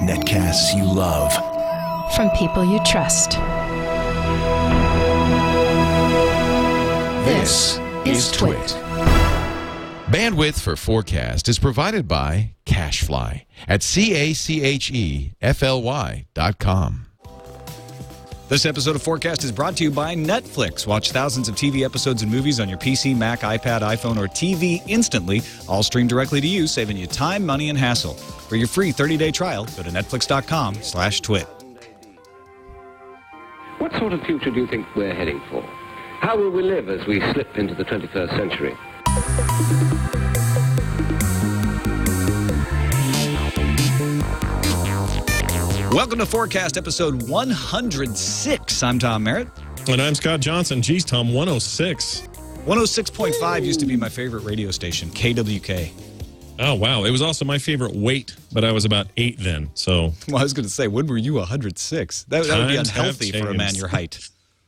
Netcasts you love. From people you trust. This is Twit. Bandwidth for FourCast is provided by Cachefly at CACHEFLY.com. This episode of FourCast is brought to you by Netflix. Watch thousands of TV episodes and movies on your PC, Mac, iPad, iPhone, or TV instantly, all streamed directly to you, saving you time, money, and hassle. For your free 30-day trial, go to netflix.com/twit. What sort of future do you think we're heading for? How will we live as we slip into the 21st century? Welcome to FourCast, episode 106. I'm Tom Merritt. And I'm Scott Johnson. Geez, Tom, 106. 106.5 used to be my favorite radio station, KWK. Oh, wow. It was also my favorite weight, but I was about 8 then, so... Well, I was going to say, when were you 106? That would be unhealthy for a man your height.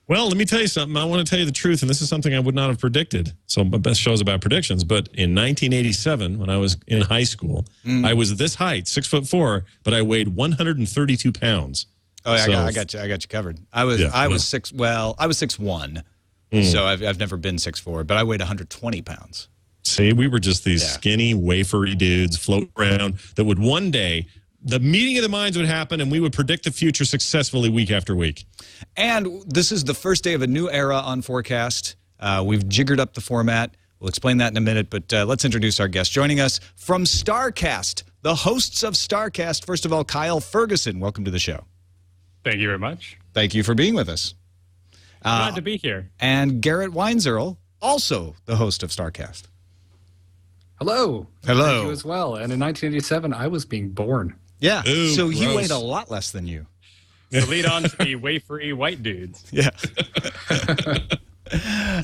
Well, let me tell you something. I want to tell you the truth, and this is something I would not have predicted. So my best show is about predictions. But in 1987, when I was in high school, I was this height, 6'4", but I weighed 132 pounds. Oh, yeah, so, I got you covered. I was 6'1", so I've never been 6'4", but I weighed 120 pounds. See, we were just these skinny, wafery dudes floating around that would one day... The meeting of the minds would happen, and we would predict the future successfully week after week. And this is the first day of a new era on FourCast. We've jiggered up the format. We'll explain that in a minute, but let's introduce our guest. Joining us from StarCast, the hosts of StarCast. First of all, Kyle Fergusson, welcome to the show. Thank you very much. Thank you for being with us. Glad to be here. And Garrett Weinzierl, also the host of StarCast. Hello. Hello. Thank you as well. And in 1987, I was being born. Yeah, Ooh, so gross. you weighed a lot less than you. So lead on to the wafery white dudes. Yeah.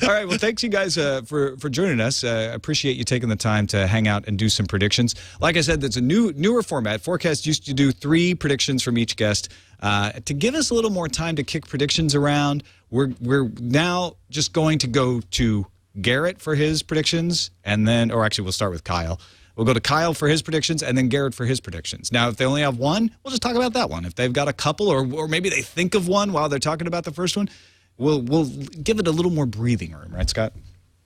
All right, well, thanks you guys for joining us. Appreciate you taking the time to hang out and do some predictions. Like I said, that's a newer format. FourCast used to do 3 predictions from each guest. To give us a little more time to kick predictions around, we're now just going to go to Garrett for his predictions, and then, or actually we'll start with Kyle. We'll go to Kyle for his predictions, and then Garrett for his predictions. Now, if they only have one, we'll just talk about that one. If they've got a couple, or maybe they think of one while they're talking about the first one, we'll give it a little more breathing room, right, Scott?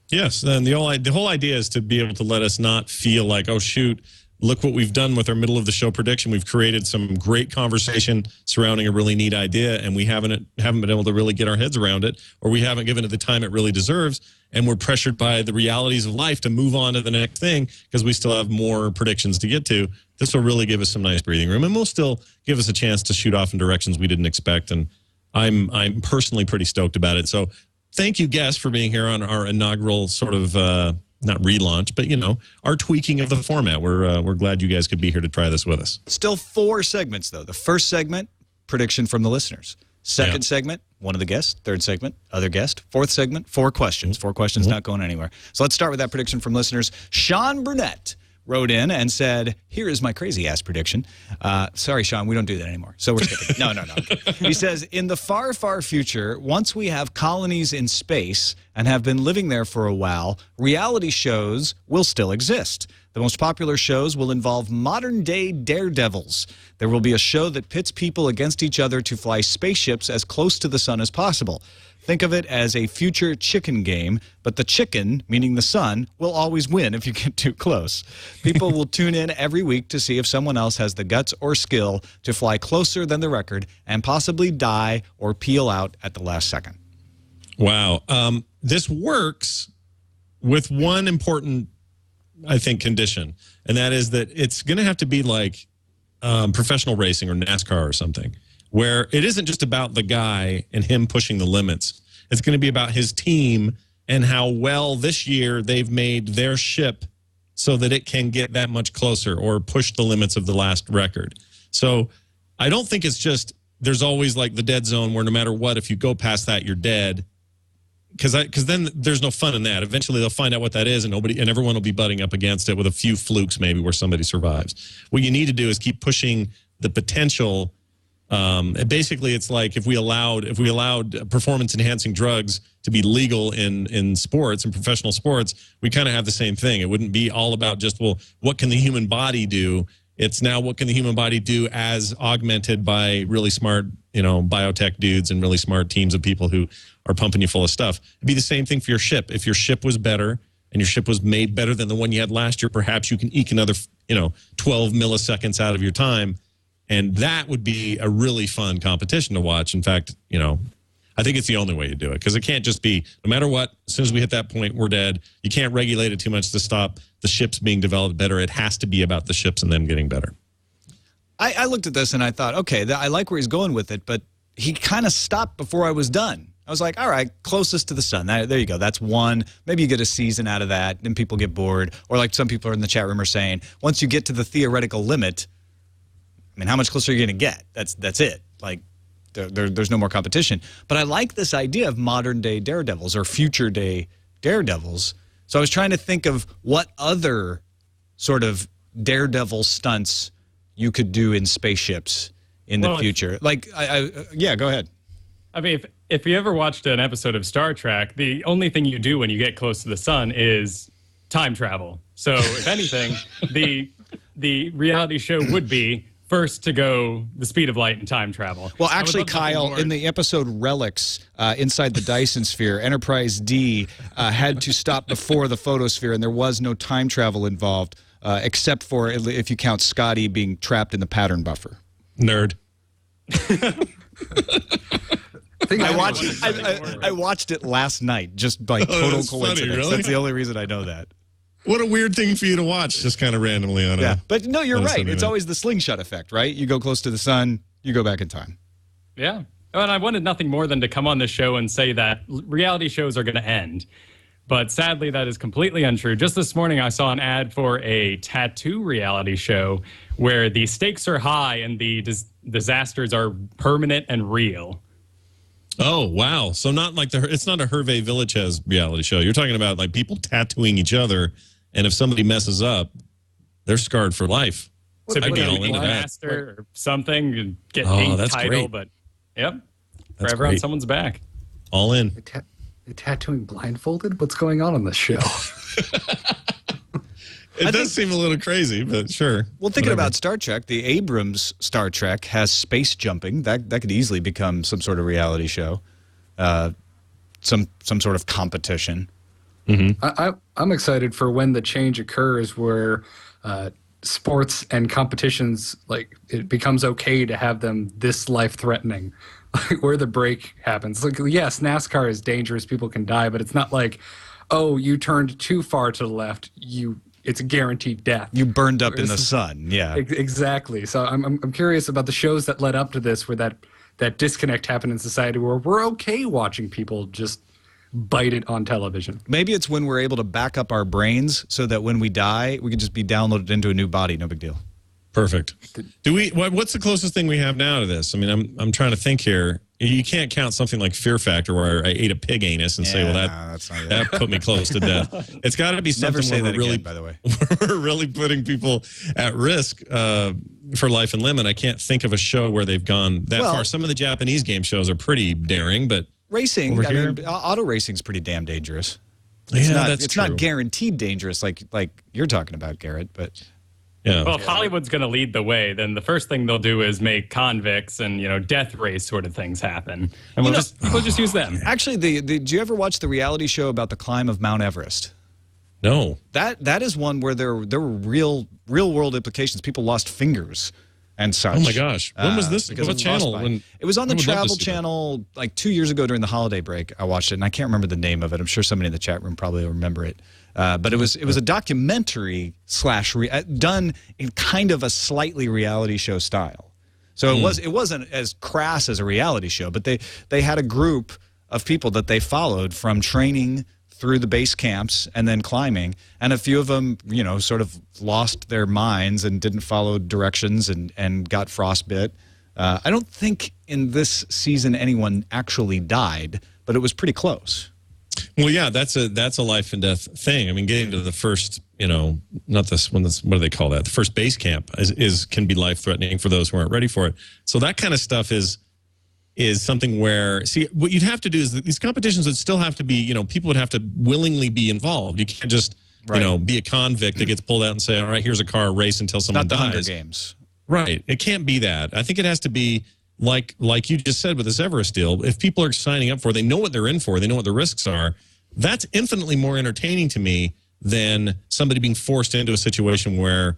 Yes, and the whole idea is to be able to let us not feel like, oh, shoot, look what we've done with our middle of the show prediction. We've created some great conversation surrounding a really neat idea, and we haven't been able to really get our heads around it, or we haven't given it the time it really deserves, and we're pressured by the realities of life to move on to the next thing because we still have more predictions to get to. This will really give us some nice breathing room, and will still give us a chance to shoot off in directions we didn't expect, and I'm personally pretty stoked about it. So thank you, guests, for being here on our inaugural sort of not relaunch, but, you know, our tweaking of the format. We're glad you guys could be here to try this with us. Still 4 segments, though. The first segment, prediction from the listeners. Second segment, one of the guests. Third segment, other guest. Fourth segment, 4 questions. 4 questions not going anywhere. So let's start with that prediction from listeners. Sean Burnett wrote in and said, here is my crazy-ass prediction. Sorry, Sean, we don't do that anymore. So we're skipping. No. He says, in the far, far future, once we have colonies in space and have been living there for a while, reality shows will still exist. The most popular shows will involve modern-day daredevils. There will be a show that pits people against each other to fly spaceships as close to the sun as possible. Think of it as a future chicken game, but the chicken, meaning the sun, will always win if you get too close. People will tune in every week to see if someone else has the guts or skill to fly closer than the record and possibly die or peel out at the last second. Wow. This works with one important, I think, condition, and that is that it's going to have to be like professional racing or NASCAR or something, where it isn't just about the guy and him pushing the limits. It's going to be about his team and how well this year they've made their ship so that it can get that much closer or push the limits of the last record. So I don't think it's just there's always like the dead zone where no matter what, if you go past that, you're dead. Because then there's no fun in that. Eventually they'll find out what that is, and everyone will be butting up against it with a few flukes maybe where somebody survives. What you need to do is keep pushing the potential Basically, it's like if we allowed performance enhancing drugs to be legal in sports and professional sports, we kind of have the same thing. It wouldn't be all about just, well, what can the human body do? It's now what can the human body do as augmented by really smart, biotech dudes and really smart teams of people who are pumping you full of stuff. It'd be the same thing for your ship. If your ship was better and your ship was made better than the one you had last year, perhaps you can eke another, 12 milliseconds out of your time. And that would be a really fun competition to watch. In fact, I think it's the only way to do it, because it can't just be, no matter what, as soon as we hit that point, we're dead. You can't regulate it too much to stop the ships being developed better. It has to be about the ships and them getting better. I looked at this and I thought, okay, I like where he's going with it, but he kind of stopped before I was done. I was like, all right, closest to the sun. There you go. That's one. Maybe you get a season out of that, then people get bored. Or like some people in the chat room are saying, once you get to the theoretical limit, how much closer are you going to get? That's it. Like, there's no more competition. But I like this idea of modern-day daredevils or future-day daredevils. So I was trying to think of what other sort of daredevil stunts you could do in spaceships in the future. Like, yeah, go ahead. I mean, if you ever watched an episode of Star Trek, the only thing you do when you get close to the sun is time travel. So, if anything, the reality show would be first to go the speed of light and time travel. Well, actually, Kyle, in the episode Relics, inside the Dyson Sphere, Enterprise D had to stop before the photosphere, and there was no time travel involved, except for, if you count Scotty being trapped in the pattern buffer. Nerd. I watched it last night, just by total coincidence. Funny, really? That's the only reason I know that. What a weird thing for you to watch, just kind of randomly on Yeah, but no, you're right. It's always the slingshot effect, right? You go close to the sun, you go back in time. Yeah. And I wanted nothing more than to come on this show and say that reality shows are going to end. But sadly, that is completely untrue. Just this morning, I saw an ad for a tattoo reality show where the stakes are high and the disasters are permanent and real. Oh, wow. So it's not a Hervé Villachez reality show. You're talking about like people tattooing each other, and if somebody messes up, they're scarred for life. So I'd be all into that. Master or something, and get Oh, a that's title, great. but yep, That's forever on great. someone's back. All in. They're tattooing blindfolded? What's going on the show? It does seem a little crazy, but sure. Well, thinking about Star Trek, the Abrams Star Trek has space jumping. That could easily become some sort of reality show, some sort of competition. I'm excited for when the change occurs where sports and competitions, like, it becomes okay to have them this life-threatening, like where the break happens. Like, yes, NASCAR is dangerous. People can die, but it's not like, oh, you turned too far to the left. It's a guaranteed death. You burned up in the sun. Yeah. Exactly. So I'm curious about the shows that led up to this, where that disconnect happened in society, where we're okay watching people just bite it on television. Maybe it's when we're able to back up our brains so that when we die, we can just be downloaded into a new body. No big deal. Perfect. What's the closest thing we have now to this? I mean, I'm trying to think here. You can't count something like Fear Factor where I ate a pig anus and say, well, that put me close to death. It's got to be something where we're really, by the way. we're really putting people at risk for life and limb. And I can't think of a show where they've gone that far. Some of the Japanese game shows are pretty daring, but racing, auto racing's pretty damn dangerous. It's not guaranteed dangerous like you're talking about, Garrett, but yeah. Well, if Hollywood's going to lead the way, then the first thing they'll do is make convicts and death race sort of things happen, and we'll just use them. Actually, did you ever watch the reality show about the climb of Mount Everest? No. That is one where there were real world implications. People lost fingers and such. Oh my gosh! When was this? What channel? It was on the Travel Channel like 2 years ago during the holiday break. I watched it, and I can't remember the name of it. I'm sure somebody in the chat room probably will remember it. But it was a documentary / done in kind of a slightly reality show style. So it wasn't as crass as a reality show, but they had a group of people that they followed from training through the base camps and then climbing, and a few of them, sort of lost their minds and didn't follow directions and got frostbite. I don't think in this season anyone actually died, but it was pretty close. Well, yeah, that's a life and death thing. I mean, getting to the first, not this one. What do they call that? The first base camp can be life threatening for those who aren't ready for it. So that kind of stuff is something where, see, what you'd have to do is that these competitions would still have to be, people would have to willingly be involved. You can't just, be a convict that gets pulled out and say, all right, here's a car, race until someone dies. Not the Hunger Games. Right. It can't be that. I think it has to be like you just said with this Everest deal. If people are signing up for it, they know what they're in for, they know what the risks are. That's infinitely more entertaining to me than somebody being forced into a situation where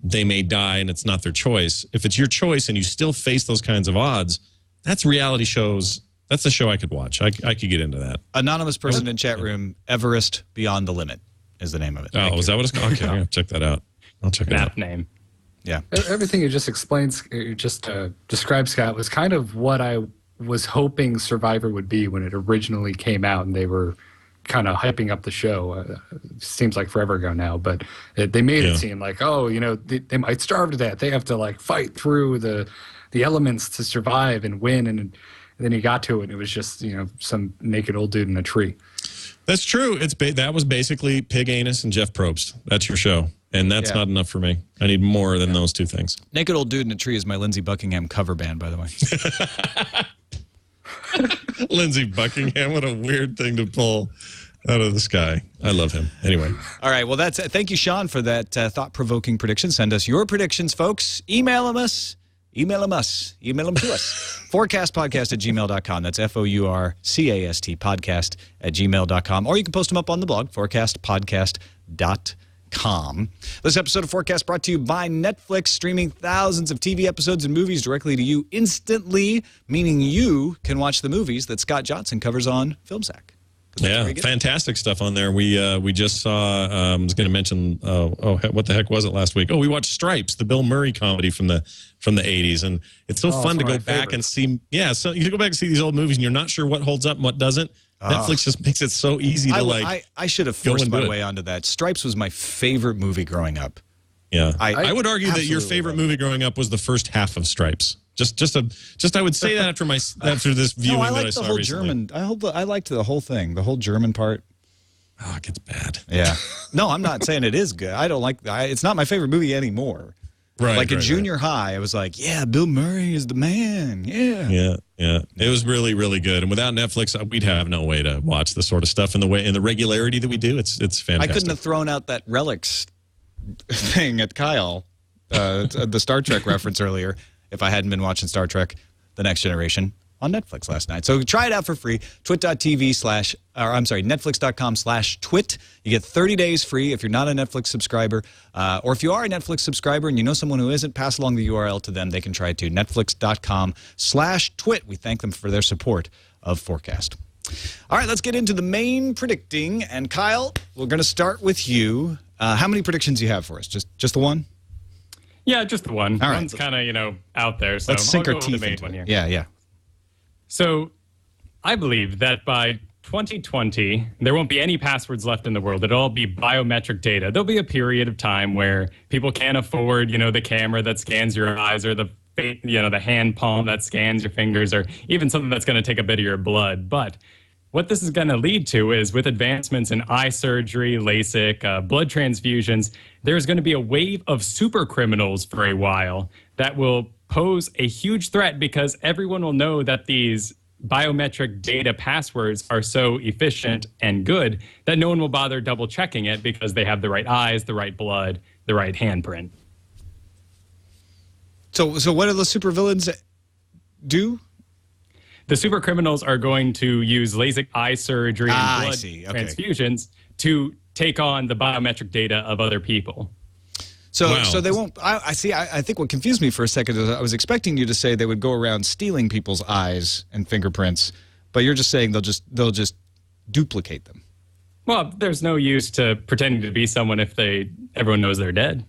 they may die and it's not their choice. If it's your choice and you still face those kinds of odds, that's reality shows. That's a show I could watch. I could get into that. Anonymous person in chat room, Everest Beyond the Limit is the name of it. Oh, is that what it's called? Okay, I'm going to check that out. I'll check it out. Map name. Yeah. Everything you just explains, described, Scott, was kind of what I was hoping Survivor would be when it originally came out, and they were kind of hyping up the show. Seems like forever ago now, but they made it seem like, they might starve to death. They have to fight through the elements to survive and win, and then you got to it, and it was just some naked old dude in a tree. That's true. That was basically Pig Anus and Jeff Probst. That's your show. And that's not enough for me. I need more than those two things. Naked Old Dude in a Tree is my Lindsey Buckingham cover band, by the way. Lindsey Buckingham, what a weird thing to pull out of the sky. I love him. Anyway. All right. Well, that's it. Thank you, Sean, for that thought-provoking prediction. Send us your predictions, folks. Email them to us. FourCastPodcast@gmail.com. That's FOURCAST podcast@gmail.com. Or you can post them up on the blog, fourcastpodcast.com. This episode of FourCast brought to you by Netflix, streaming thousands of TV episodes and movies directly to you instantly, meaning you can watch the movies that Scott Johnson covers on FilmSack. Yeah, fantastic stuff on there. We just saw, I was going to mention, what the heck was it last week? Oh, we watched Stripes, the Bill Murray comedy from the 80s. And it's so fun to go back and see. Yeah, so you go back and see these old movies and you're not sure what holds up and what doesn't. Netflix just makes it so easy to I should have forced my way onto that. Stripes was my favorite movie growing up. Yeah, I would argue that your favorite movie growing up was the first half of Stripes. I would say that after this viewing that I saw recently. I liked the whole thing, the whole German part. Oh, it gets bad. Yeah. No, I'm not saying it is good. I don't like it's not my favorite movie anymore. Right. In junior high, I was like, yeah, Bill Murray is the man. Yeah. Yeah. It was really, really good. And without Netflix, we'd have no way to watch this sort of stuff in the regularity that we do. It's fantastic. I couldn't have thrown out that Relics thing at Kyle, the Star Trek reference earlier, if I hadn't been watching Star Trek The Next Generation on Netflix last night. So try it out for free. Netflix.com/twit. You get 30 days free if you're not a Netflix subscriber. Or if you are a Netflix subscriber and you know someone who isn't, pass along the URL to them. They can try it too. Netflix.com/twit. We thank them for their support of FourCast. All right, let's get into the main predicting. And Kyle, we're going to start with you. How many predictions do you have for us? Just the one? Yeah, just the one. All right. One's kind of, out there. So let's sink I'll our go teeth with the main into one here. Yeah. So I believe that by 2020, there won't be any passwords left in the world. It'll all be biometric data. There'll be a period of time where people can't afford, the camera that scans your eyes or the hand palm that scans your fingers or even something that's going to take a bit of your blood. But what this is going to lead to is with advancements in eye surgery, LASIK, blood transfusions, there's going to be a wave of super criminals for a while that will pose a huge threat because everyone will know that these biometric data passwords are so efficient and good that no one will bother double checking it because they have the right eyes, the right blood, the right handprint. So what do the supervillains do? The super criminals are going to use LASIK eye surgery and blood transfusions to take on the biometric data of other people. So they won't. I see. I think what confused me for a second is I was expecting you to say they would go around stealing people's eyes and fingerprints, but you're just saying they'll just duplicate them. Well, there's no use to pretending to be someone if everyone knows they're dead.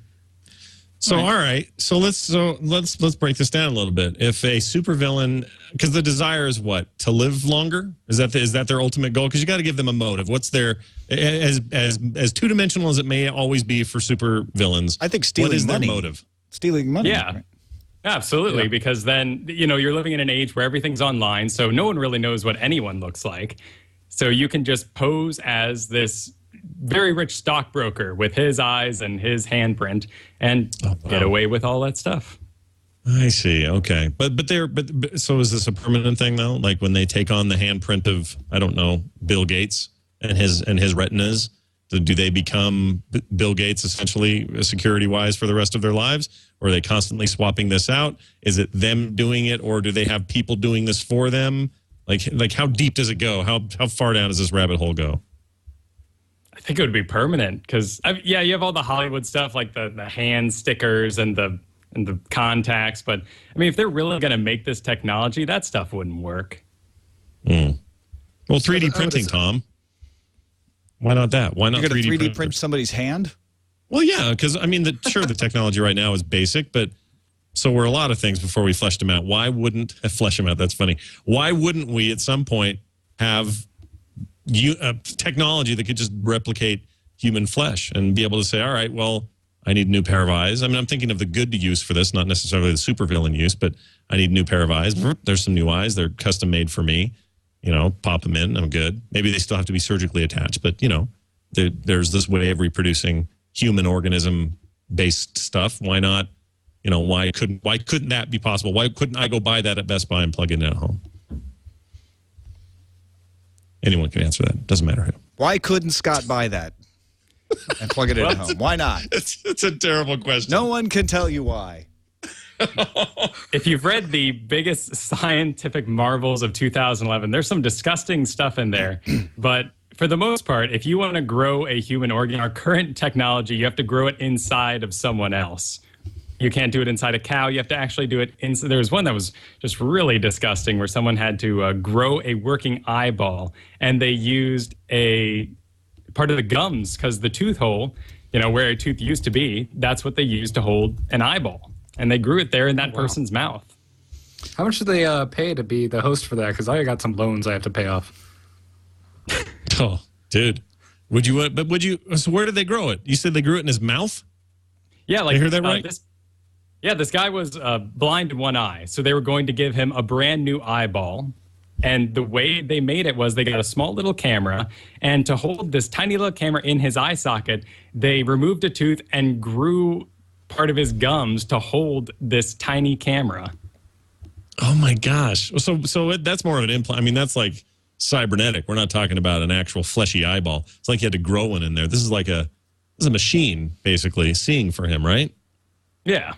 So all right, so let's break this down a little bit. If a supervillain, because the desire is what, to live longer? Is that their ultimate goal? Because you got to give them a motive. What's their as two-dimensional as it may always be for supervillains? I think stealing money. What is their motive? Stealing money. Yeah. Right? Absolutely, because then you're living in an age where everything's online, so no one really knows what anyone looks like. So you can just pose as this very rich stockbroker with his eyes and his handprint and get away with all that stuff. I see. Okay. But so is this a permanent thing though? Like when they take on the handprint of, I don't know, Bill Gates and his retinas, do they become Bill Gates essentially security wise for the rest of their lives? Or are they constantly swapping this out? Is it them doing it, or do they have people doing this for them? Like how deep does it go? How far down does this rabbit hole go? I think it would be permanent because, you have all the Hollywood stuff like the hand stickers and the contacts. But, I mean, if they're really going to make this technology, that stuff wouldn't work. Well, 3D printing, Tom. Why not that? Why not You're going to 3D print print somebody's hand? Well, yeah, because, I mean, the technology right now is basic, but so were a lot of things before we fleshed them out. Why wouldn't flesh them out? That's funny. Why wouldn't we at some point have technology that could just replicate human flesh and be able to say, all right, well, I need a new pair of eyes. I mean, I'm thinking of the good use for this, not necessarily the supervillain use, but I need a new pair of eyes. There's some new eyes. They're custom made for me. Pop them in. I'm good. Maybe they still have to be surgically attached, but, there's this way of reproducing human organism-based stuff. Why not? Why couldn't that be possible? Why couldn't I go buy that at Best Buy and plug it in at home? Anyone can answer that. Doesn't matter who. Why couldn't Scott buy that and plug it in at home? Why not? It's a terrible question. No one can tell you why. If you've read the biggest scientific marvels of 2011, there's some disgusting stuff in there. But for the most part, if you want to grow a human organ, our current technology, you have to grow it inside of someone else. You can't do it inside a cow. You have to actually do it inside. There was one that was just really disgusting where someone had to grow a working eyeball, and they used a part of the gums because the tooth hole, where a tooth used to be, that's what they used to hold an eyeball. And they grew it there in that person's mouth. How much do they pay to be the host for that? Because I got some loans I have to pay off. Oh, dude. So where did they grow it? You said they grew it in his mouth? Yeah, Did I hear that right? This guy was blind in one eye, so they were going to give him a brand new eyeball. And the way they made it was they got a small little camera, and to hold this tiny little camera in his eye socket, they removed a tooth and grew part of his gums to hold this tiny camera. Oh my gosh. So that's more of an implant. I mean, that's like cybernetic. We're not talking about an actual fleshy eyeball. It's like you had to grow one in there. This is a machine, basically, seeing for him, right? Yeah.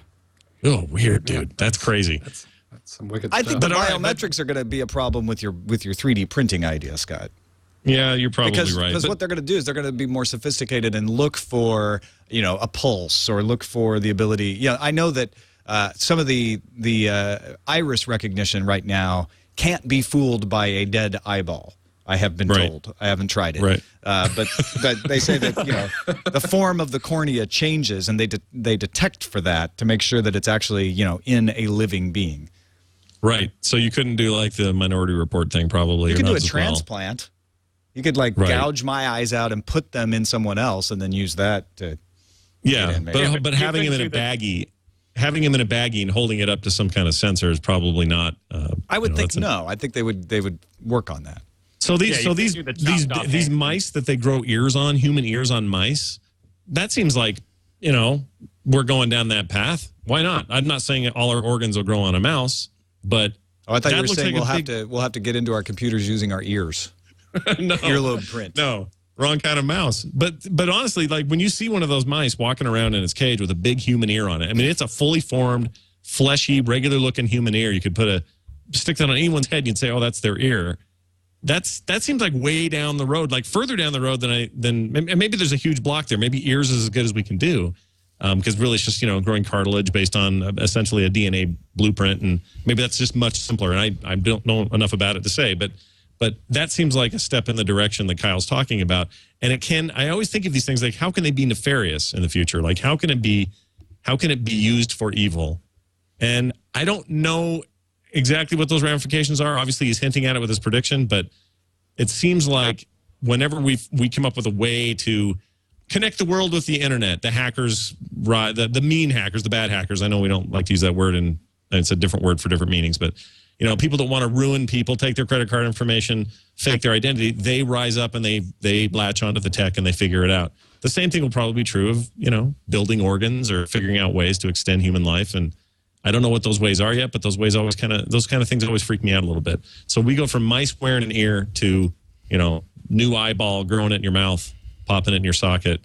Oh, weird, dude. That's crazy. That's some wicked I stuff. think the biometrics are going to be a problem with your 3D printing idea, Scott. Yeah, you're probably right. Because what they're going to do is they're going to be more sophisticated and look for, a pulse or look for the ability. I know that some of the iris recognition right now can't be fooled by a dead eyeball. I have been told. I haven't tried it. Right. But they say that the form of the cornea changes, and they detect for that to make sure that it's actually in a living being. Right. So you couldn't do like the Minority Report thing, probably. You could do a transplant. You could gouge my eyes out and put them in someone else, and then use that to. Yeah, but having him in a baggie. Having him in a baggie and holding it up to some kind of sensor is probably not. I would think no. I think they would work on that. So these mice that they grow ears on, human ears on mice, that seems like we're going down that path. Why not? I'm not saying all our organs will grow on a mouse, but I thought you were saying we'll have to get into our computers using our ears. No, earlobe print. No, wrong kind of mouse. But honestly, like when you see one of those mice walking around in its cage with a big human ear on it, I mean, it's a fully formed, fleshy, regular looking human ear. You could stick that on anyone's head and you'd say, oh, that's their ear. That seems like way down the road, like further down the road than maybe there's a huge block there. Maybe ears is as good as we can do. Because really it's just, growing cartilage based on essentially a DNA blueprint. And maybe that's just much simpler. And I don't know enough about it to say, but that seems like a step in the direction that Kyle's talking about. And I always think of these things like, how can they be nefarious in the future? Like, how can it be used for evil? And I don't know exactly what those ramifications are. Obviously, he's hinting at it with his prediction, but it seems like whenever we come up with a way to connect the world with the internet, the hackers, the mean hackers, the bad hackers. I know we don't like to use that word, and it's a different word for different meanings, but people that want to ruin people, take their credit card information, fake their identity, they rise up and they latch onto the tech and they figure it out. The same thing will probably be true of, building organs or figuring out ways to extend human life. And I don't know what those ways are yet, but those ways those kind of things always freak me out a little bit. So we go from mice wearing an ear to, new eyeball, growing it in your mouth, popping it in your socket.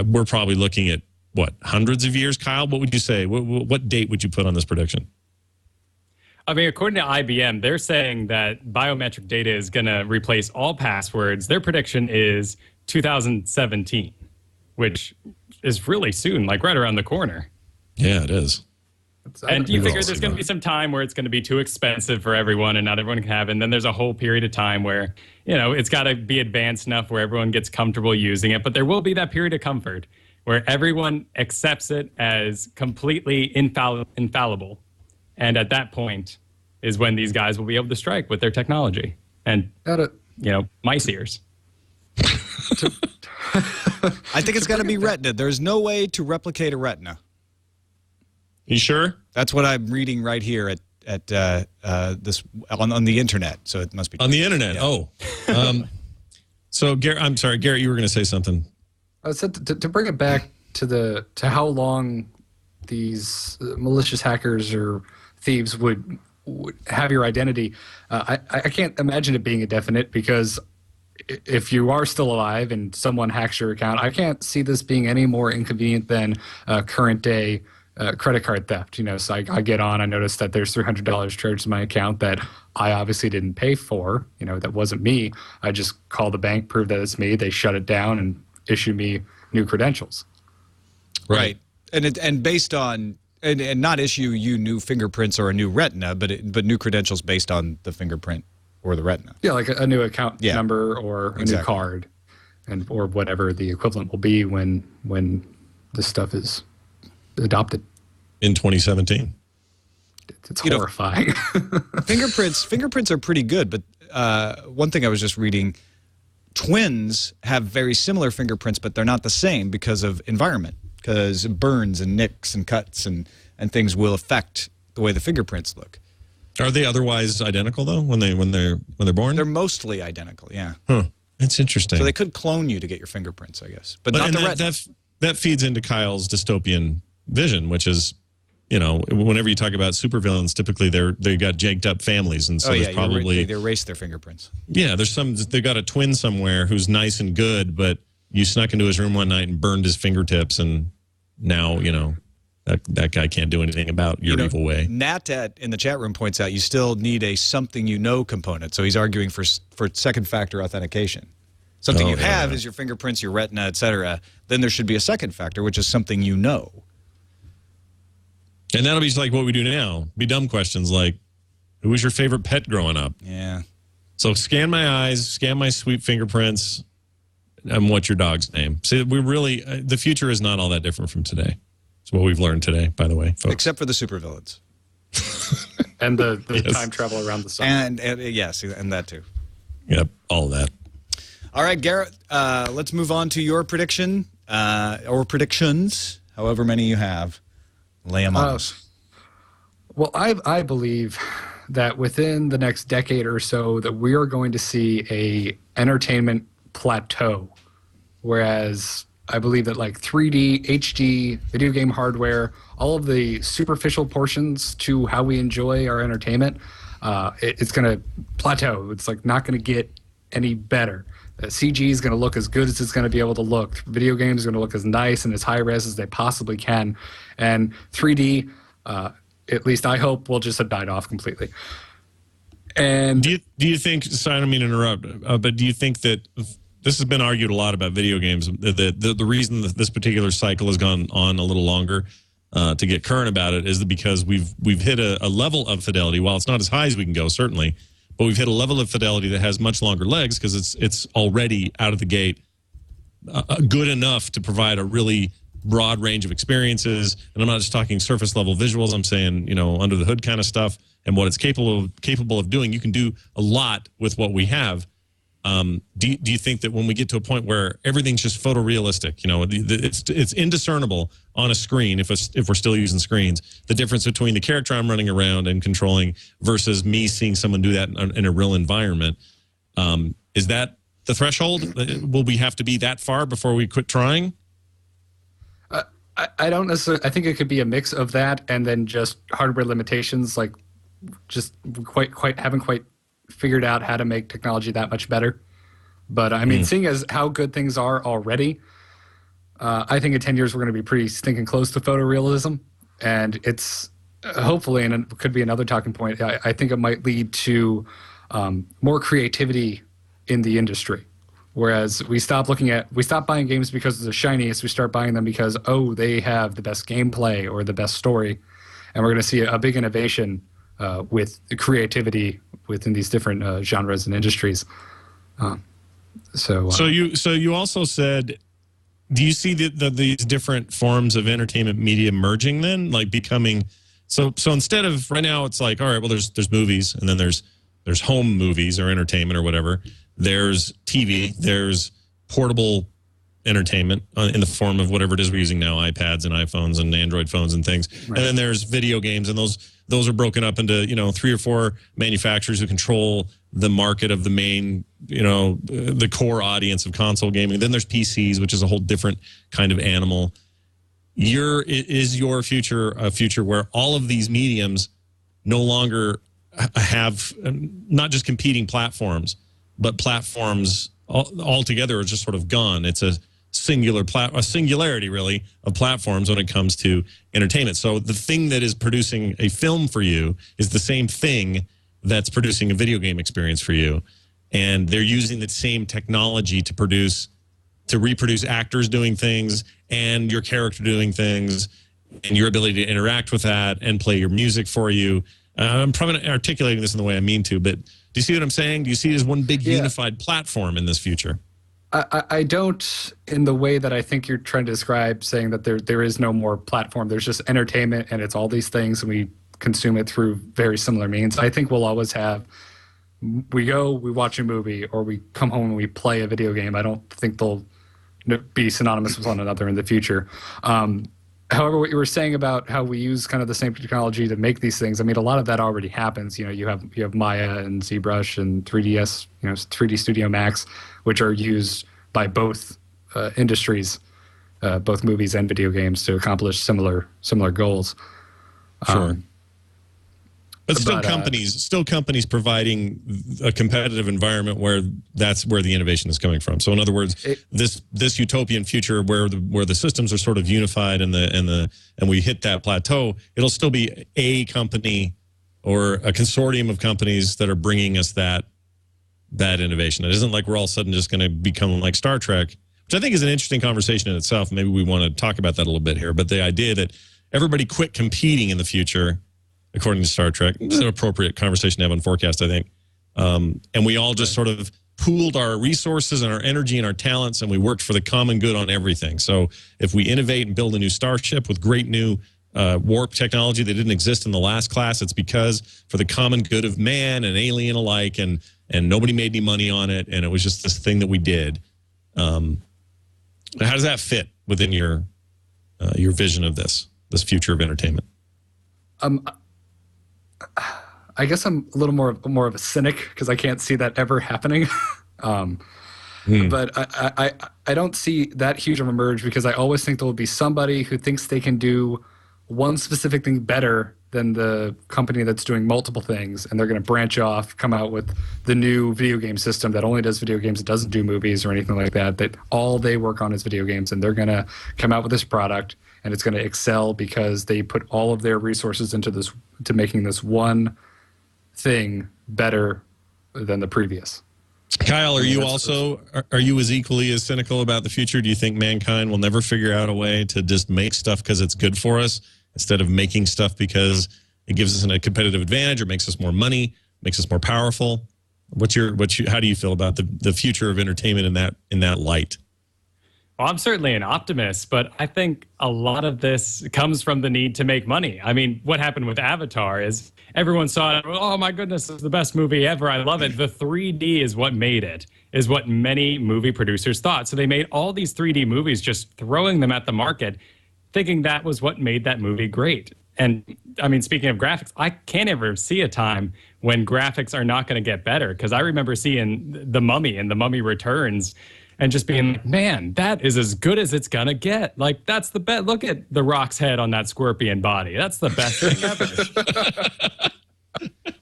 We're probably looking at, what, hundreds of years, Kyle? What would you say? What date would you put on this prediction? I mean, according to IBM, they're saying that biometric data is going to replace all passwords. Their prediction is 2017, which is really soon, like right around the corner. Yeah, it is. And you figure there's going to be some time where it's going to be too expensive for everyone and not everyone can have it. And then there's a whole period of time where, it's got to be advanced enough where everyone gets comfortable using it. But there will be that period of comfort where everyone accepts it as completely infallible. And at that point is when these guys will be able to strike with their technology. And, mice ears. I think it's got to be retina. There's no way to replicate a retina. You sure? That's what I'm reading right here at this on the internet. So it must be on the internet. Yeah. Oh, so Garrett, I'm sorry, Garrett, you were going to say something. I said to bring it back to how long these malicious hackers or thieves would have your identity. I can't imagine it being indefinite, because if you are still alive and someone hacks your account, I can't see this being any more inconvenient than current day credit card theft. So I get on, I notice that there's $300 charged to my account that I obviously didn't pay for. That wasn't me. I just call the bank, prove that it's me. They shut it down and issue me new credentials. Right. And based on and not issue you new fingerprints or a new retina, but new credentials based on the fingerprint or the retina. Yeah, like a new account number or a new card, or whatever the equivalent will be when this stuff is adopted in 2017. It's horrifying. Fingerprints are pretty good, but one thing I was just reading, twins have very similar fingerprints, but they're not the same because of environment, because burns and nicks and cuts and things will affect the way the fingerprints look. Are they otherwise identical though when they're born? They're mostly identical, yeah. Huh. That's interesting. So they could clone you to get your fingerprints, I guess, but not the retina. That feeds into Kyle's dystopian vision, which is, whenever you talk about supervillains, typically they got jacked up families, and so there's probably they erase their fingerprints. Yeah, they got a twin somewhere who's nice and good, but you snuck into his room one night and burned his fingertips, and now that guy can't do anything about your evil way. Nat in the chat room points out you still need a something component, so he's arguing for second factor authentication. Something you have is your fingerprints, your retina, etc. Then there should be a second factor, which is something you know. And that'll be just like what we do now. Be dumb questions like, who was your favorite pet growing up? Yeah. So scan my eyes, scan my sweet fingerprints, and what's your dog's name? See, the future is not all that different from today. It's what we've learned today, by the way, folks. Except for the supervillains. And the time travel around the sun. And yes, and that too. Yep, all of that. All right, Garrett, let's move on to your prediction, or predictions, however many you have. Lay them on us. Well, I believe that within the next decade or so that we are going to see a entertainment plateau, whereas I believe that like 3D, HD, video game hardware, all of the superficial portions to how we enjoy our entertainment, it's going to plateau. It's like not going to get any better. CG is going to look as good as it's going to be able to look. Video games are going to look as nice and as high res as they possibly can. And 3D, at least I hope, will just have died off completely. And do you think, sorry, I don't mean to interrupt, but do you think that this has been argued a lot about video games, the reason that this particular cycle has gone on a little longer to get current about it is because we've hit a level of fidelity, while it's not as high as we can go, certainly, but we've hit a level of fidelity that has much longer legs because it's already out of the gate good enough to provide a really broad range of experiences. And I'm not just talking surface level visuals. I'm saying, under the hood kind of stuff and what it's capable of doing. You can do a lot with what we have. Do you think that when we get to a point where everything's just photorealistic, it's indiscernible on a screen, if we're still using screens, the difference between the character I'm running around and controlling versus me seeing someone do that in a real environment, is that the threshold? Will we have to be that far before we quit trying? I don't necessarily. I think it could be a mix of that and then just hardware limitations, like just haven't quite figured out how to make technology that much better. But I mean, seeing as how good things are already, I think in 10 years we're going to be pretty stinking close to photorealism, and it's hopefully, and it could be another talking point. I think it might lead to more creativity in the industry. Whereas we stop buying games because they're shiniest. We start buying them because, they have the best gameplay or the best story. And we're going to see a big innovation with the creativity within these different genres and industries. So you also said, do you see these different forms of entertainment media merging then, like becoming so instead of right now it's like, all right, well there's movies, and then there's home movies or entertainment or whatever. There's TV, there's portable entertainment in the form of whatever it is we're using now, iPads and iPhones and Android phones and things. Right. And then there's video games, and those are broken up into 3 or 4 manufacturers who control the market of the main, the core audience of console gaming. Then there's PCs, which is a whole different kind of animal. Is your future a future where all of these mediums no longer have not just competing platforms, but platforms altogether are just sort of gone? It's a singularity, really, of platforms when it comes to entertainment. So the thing that is producing a film for you is the same thing that's producing a video game experience for you. And they're using the same technology to reproduce actors doing things and your character doing things and your ability to interact with that and play your music for you. I'm probably not articulating this in the way I mean to, but do you see what I'm saying? Do you see it as one big unified platform in this future? I don't, in the way that I think you're trying to describe, saying that there is no more platform. There's just entertainment, and it's all these things, and we consume it through very similar means. I think we'll always have, we watch a movie, or we come home and we play a video game. I don't think they'll be synonymous with one another in the future. However, what you were saying about how we use kind of the same technology to make these things, I mean, a lot of that already happens. You have Maya and ZBrush and 3ds, 3D Studio Max, which are used by both industries, both movies and video games, to accomplish similar goals. Sure. But still companies providing a competitive environment where that's where the innovation is coming from. So in other words, this utopian future where the systems are sort of unified and we hit that plateau, it'll still be a company or a consortium of companies that are bringing us that innovation. It isn't like we're all of a sudden just going to become like Star Trek, which I think is an interesting conversation in itself. Maybe we want to talk about that a little bit here. But the idea that everybody quit competing in the future, according to Star Trek, this is an appropriate conversation to have on FourCast, I think. And we all just sort of pooled our resources and our energy and our talents, and we worked for the common good on everything. So if we innovate and build a new starship with great new warp technology that didn't exist in the last class, it's because for the common good of man and alien alike, and nobody made any money on it, and it was just this thing that we did. How does that fit within your vision of this future of entertainment? I guess I'm a little more of a cynic because I can't see that ever happening. But I don't see that huge of a merge, because I always think there will be somebody who thinks they can do one specific thing better than the company that's doing multiple things, and they're going to branch off, come out with the new video game system that only does video games, it doesn't do movies or anything like that, that all they work on is video games, and they're going to come out with this product, and it's going to excel because they put all of their resources into making this one thing better than the previous. Kyle, are you as equally as cynical about the future? Do you think mankind will never figure out a way to just make stuff because it's good for us, instead of making stuff because it gives us a competitive advantage or makes us more money, makes us more powerful? How do you feel about the future of entertainment in that light? Well, I'm certainly an optimist, but I think a lot of this comes from the need to make money. I mean, what happened with Avatar is everyone saw it. Oh, my goodness, it's the best movie ever. I love it. The 3D is what made it, is what many movie producers thought. So they made all these 3D movies, just throwing them at the market, thinking that was what made that movie great. And I mean, speaking of graphics, I can't ever see a time when graphics are not going to get better, because I remember seeing The Mummy and The Mummy Returns and just being like, man, that is as good as it's going to get. Like, that's the best. Look at The Rock's head on that scorpion body. That's the best thing ever.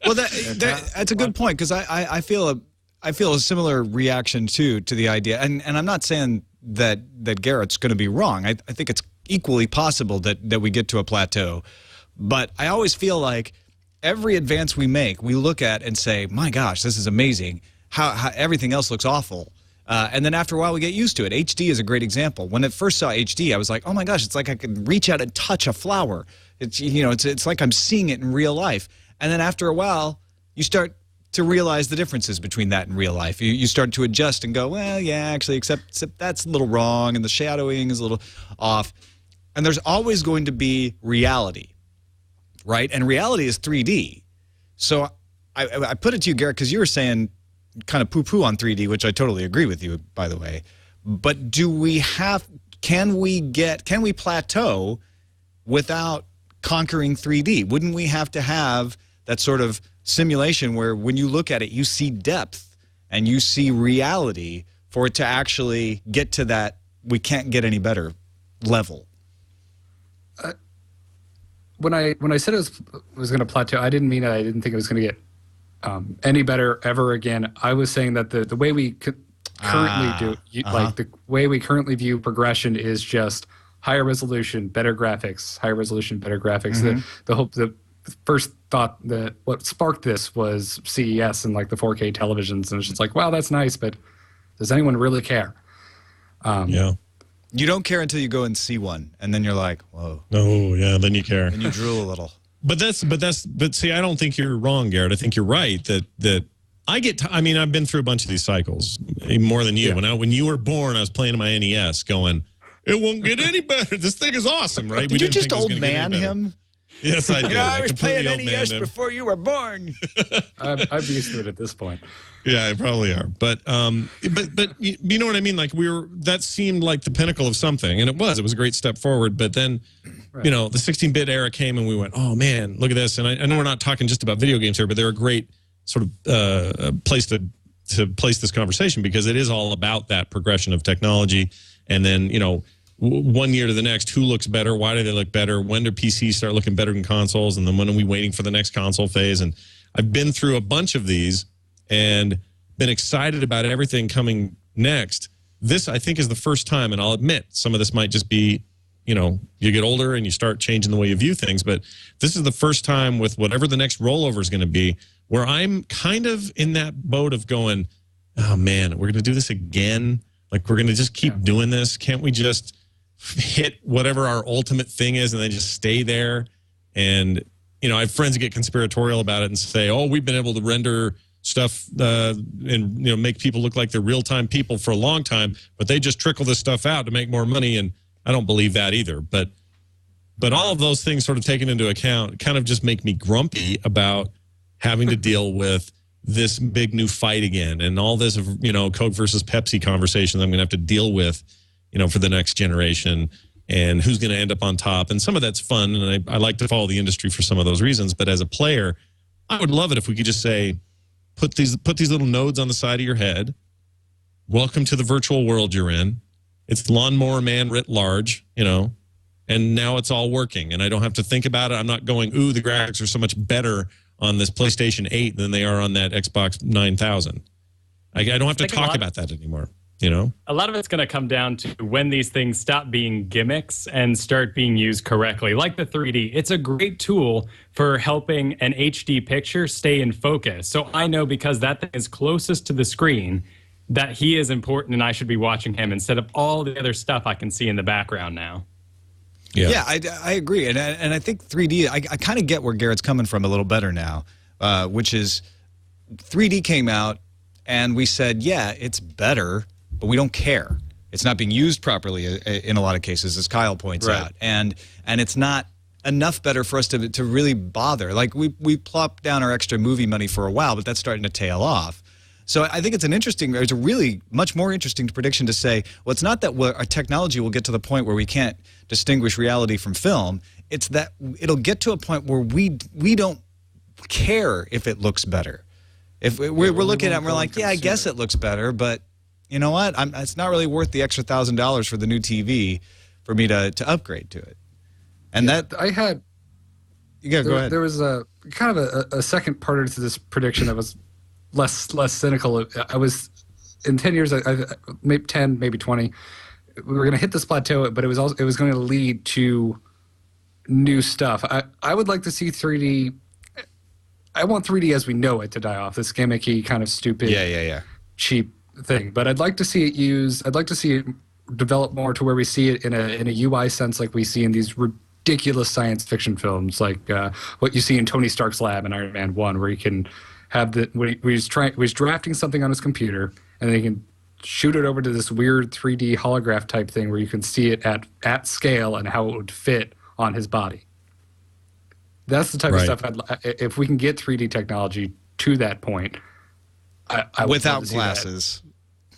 Well, that's a good point, because I feel a similar reaction to the idea. And I'm not saying that Garrett's going to be wrong. I think it's equally possible that we get to a plateau. But I always feel like every advance we make, we look at and say, my gosh, this is amazing. How everything else looks awful. And then after a while, we get used to it. HD is a great example. When I first saw HD, I was like, oh my gosh, it's like I could reach out and touch a flower. It's like I'm seeing it in real life. And then after a while, you start to realize the differences between that and real life. You start to adjust and go, well, yeah, actually, except that's a little wrong, and the shadowing is a little off. And there's always going to be reality, right? And reality is 3D. So I put it to you, Garrett, because you were saying kind of poo-poo on 3D, which I totally agree with you, by the way. But can we plateau without conquering 3D? Wouldn't we have to have that sort of simulation where when you look at it, you see depth and you see reality for it to actually get to that we can't get any better level? When I said it was going to plateau, I didn't mean that I didn't think it was going to get any better ever again. I was saying that the way we currently like the way we currently view progression is just higher resolution, better graphics, higher resolution, better graphics. Mm-hmm. The first thought that what sparked this was CES and like the 4K televisions, and it's just like, wow, that's nice, but does anyone really care? Yeah. You don't care until you go and see one, and then you're like, whoa. Oh, yeah, then you care. And you drool a little. But see, I don't think you're wrong, Garrett. I think you're right that I mean, I've been through a bunch of these cycles, even more than you. Yeah. When you were born, I was playing my NES going, it won't get any better. This thing is awesome, right? Did you just old man him? Yes, I did. I was playing NES before you were born. I'm used to it at this point. Yeah, I probably are. But you know what I mean? Like that seemed like the pinnacle of something, and it was a great step forward. But then, right. The 16-bit era came, and we went, oh man, look at this. And I know we're not talking just about video games here, but they're a great sort of place to place this conversation, because it is all about that progression of technology. And then, one year to the next, who looks better? Why do they look better? When do PCs start looking better than consoles? And then when are we waiting for the next console phase? And I've been through a bunch of these and been excited about everything coming next. This, I think, is the first time, and I'll admit, some of this might just be, you get older and you start changing the way you view things, but this is the first time with whatever the next rollover is going to be, where I'm kind of in that boat of going, oh man, we're going to do this again? Like, we're going to just keep doing this? Can't we just hit whatever our ultimate thing is and then just stay there? And, I have friends that get conspiratorial about it and say, oh, we've been able to render stuff and make people look like they're real-time people for a long time, but they just trickle this stuff out to make more money. And I don't believe that either. But all of those things sort of taken into account kind of just make me grumpy about having to deal with this big new fight again, and all this, Coke versus Pepsi conversation that I'm going to have to deal with, for the next generation, and who's going to end up on top. And some of that's fun, and I like to follow the industry for some of those reasons. But as a player, I would love it if we could just say, put these little nodes on the side of your head. Welcome to the virtual world you're in. It's Lawnmower Man writ large, and now it's all working, and I don't have to think about it. I'm not going, ooh, the graphics are so much better on this PlayStation 8 than they are on that Xbox 9000. I don't have to talk about that anymore. A lot of it's going to come down to when these things stop being gimmicks and start being used correctly. Like the 3D, it's a great tool for helping an HD picture stay in focus. So I know, because that thing is closest to the screen, that he is important and I should be watching him instead of all the other stuff I can see in the background now. Yeah, I agree. And I think 3D, I kind of get where Garrett's coming from a little better now, which is 3D came out and we said, yeah, it's better, but we don't care. It's not being used properly in a lot of cases, as Kyle points out. And it's not enough better for us to really bother. Like, we plopped down our extra movie money for a while, but that's starting to tail off. So I think it's a really much more interesting prediction to say, well, it's not that our technology will get to the point where we can't distinguish reality from film. It's that it'll get to a point where we don't care if it looks better. If we're looking at it and we're like, yeah, I guess it looks better, but you know what? It's not really worth the extra $1,000 for the new TV for me to upgrade to it. And that I had. Yeah, go ahead. There was a kind of a second part to this prediction that was less cynical. I was in 10 years, maybe 10, maybe 20. We were going to hit this plateau, but it was going to lead to new stuff. I would like to see 3D. I want 3D as we know it to die off. This gimmicky kind of stupid, cheap thing. But I'd like to see it used. I'd like to see it develop more to where we see it in a UI sense, like we see in these ridiculous science fiction films, like what you see in Tony Stark's lab in Iron Man 1, where he can have where he's drafting something on his computer, and then he can shoot it over to this weird 3D holograph type thing where you can see it at scale and how it would fit on his body. That's the type of stuff if we can get 3D technology to that point. I without glasses.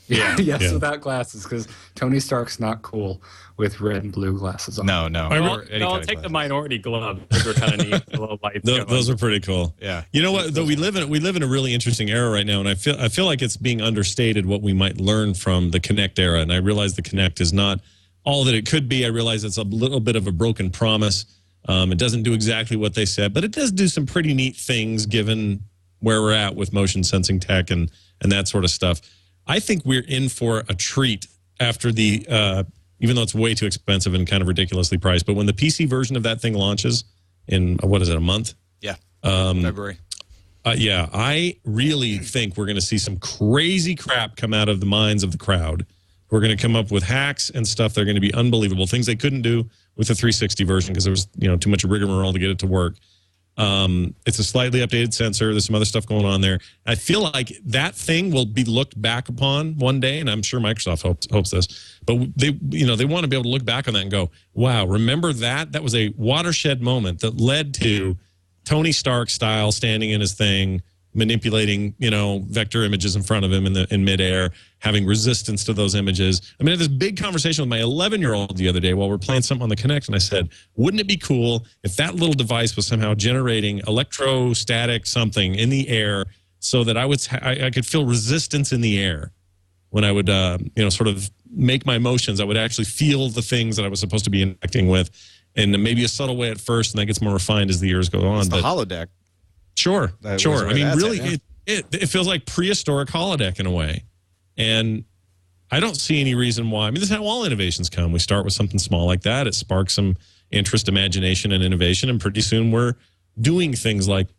Yes, without glasses, because Tony Stark's not cool with red and blue glasses on. No. I'll take the minority glove. Those are kind of neat. The little lights. Those are pretty cool. Yeah. You know what? Though we live in a really interesting era right now, and I feel like it's being understated what we might learn from the Kinect era. And I realize the Kinect is not all that it could be. I realize it's a little bit of a broken promise. It doesn't do exactly what they said, but it does do some pretty neat things given where we're at with motion sensing tech and that sort of stuff. I think we're in for a treat after the, even though it's way too expensive and kind of ridiculously priced, but when the PC version of that thing launches in, what is it, a month? Yeah, February. I really think we're going to see some crazy crap come out of the minds of the crowd. We're going to come up with hacks and stuff that are going to be unbelievable, things they couldn't do with the 360 version because there was too much rigmarole to get it to work. It's a slightly updated sensor. There's some other stuff going on there. I feel like that thing will be looked back upon one day, and I'm sure Microsoft hopes this. But they want to be able to look back on that and go, "Wow, remember that? That was a watershed moment that led to Tony Stark style standing in his thing, manipulating vector images in front of him in midair, having resistance to those images." I mean, I had this big conversation with my 11-year-old the other day while we're playing something on the Kinect, and I said, wouldn't it be cool if that little device was somehow generating electrostatic something in the air so that I could feel resistance in the air when I would sort of make my motions. I would actually feel the things that I was supposed to be interacting with, and maybe a subtle way at first, and that gets more refined as the years go on. It's the holodeck. Sure. I mean, really, it feels like prehistoric holodeck in a way. And I don't see any reason why. I mean, this is how all innovations come. We start with something small like that. It sparks some interest, imagination, and innovation. And pretty soon we're doing things like,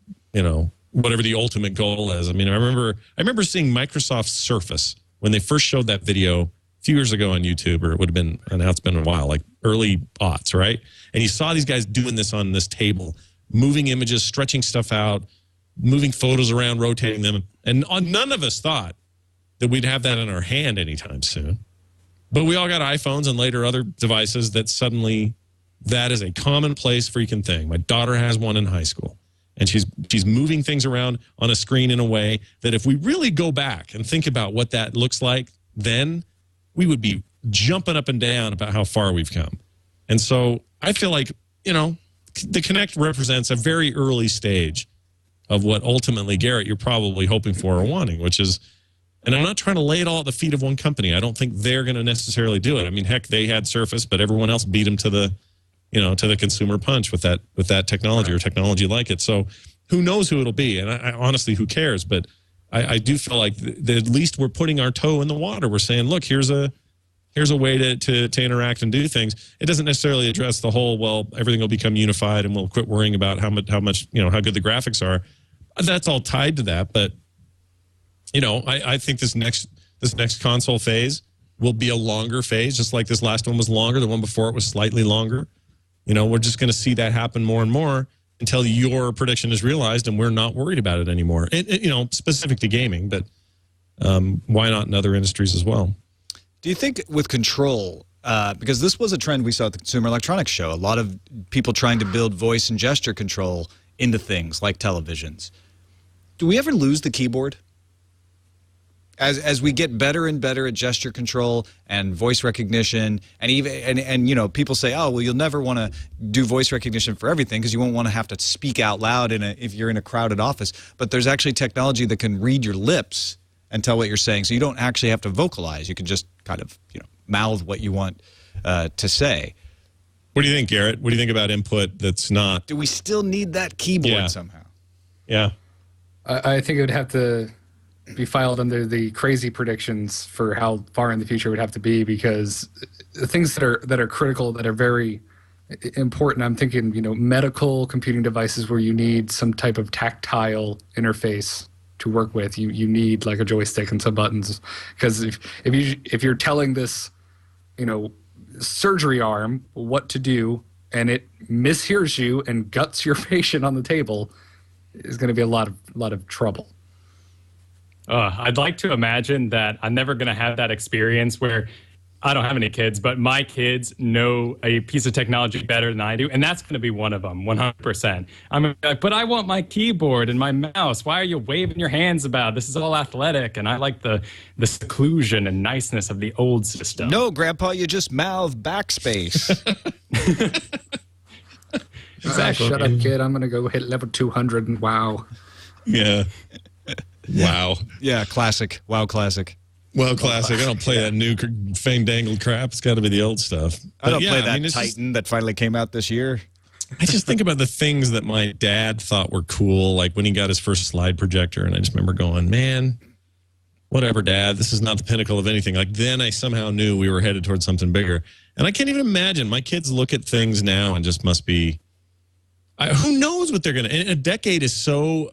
whatever the ultimate goal is. I mean, I remember seeing Microsoft Surface when they first showed that video a few years ago on YouTube, or it would have been, and now it's been a while, like early aughts, right? And you saw these guys doing this on this table, moving images, stretching stuff out, moving photos around, rotating them. And none of us thought that we'd have that in our hand anytime soon. But we all got iPhones and later other devices that suddenly that is a commonplace freaking thing. My daughter has one in high school, and she's moving things around on a screen in a way that if we really go back and think about what that looks like, then we would be jumping up and down about how far we've come. And so I feel like, the Kinect represents a very early stage of what ultimately, Garrett, you're probably hoping for or wanting, which is, and I'm not trying to lay it all at the feet of one company. I don't think they're going to necessarily do it. I mean, heck, they had Surface, but everyone else beat them to the consumer punch with that technology or technology like it. So who knows who it'll be? And I honestly, who cares? But I do feel like at least we're putting our toe in the water. We're saying, look, here's a way to interact and do things. It doesn't necessarily address the whole, well, everything will become unified and we'll quit worrying about how much how good the graphics are. That's all tied to that. But I think this next console phase will be a longer phase, just like this last one was longer. The one before it was slightly longer. We're just going to see that happen more and more until your prediction is realized and we're not worried about it anymore. Specific to gaming, but why not in other industries as well? Do you think with control, because this was a trend we saw at the Consumer Electronics Show, a lot of people trying to build voice and gesture control into things like televisions. Do we ever lose the keyboard? As we get better and better at gesture control and voice recognition, and even and you know, people say, oh well, you'll never want to do voice recognition for everything because you won't want to have to speak out loud if you're in a crowded office. But there's actually technology that can read your lips and tell what you're saying, so you don't actually have to vocalize. You can just kind of, you know, mouth what you want to say. What do you think, Garrett? What do you think about input that's not? Do we still need that keyboard somehow? Yeah. I think it would have to be filed under the crazy predictions for how far in the future it would have to be, because the things that are critical, that are very important, I'm thinking, you know, medical computing devices where you need some type of tactile interface to work with. You need like a joystick and some buttons, because if you're telling this, you know, surgery arm what to do and it mishears you and guts your patient on the table, is going to be a lot of trouble. I'd like to imagine that I'm never going to have that experience where I don't have any kids, but my kids know a piece of technology better than I do, and that's going to be one of them, 100%. I'm like, but I want my keyboard and my mouse. Why are you waving your hands about? This is all athletic, and I like the seclusion and niceness of the old system. No, Grandpa, you just mouth backspace. Exactly. Shut up, kid. I'm going to go hit level 200 and wow. Yeah. Wow. Yeah, classic. Wow, classic. Well, classic. I don't play that new fandangled crap. It's got to be the old stuff. I don't play that Titan that finally came out this year. I just think about the things that my dad thought were cool, like when he got his first slide projector, and I just remember going, man, whatever, Dad, this is not the pinnacle of anything. Like, then I somehow knew we were headed towards something bigger. And I can't even imagine. My kids look at things now and just must be, who knows what they're going to, a decade is so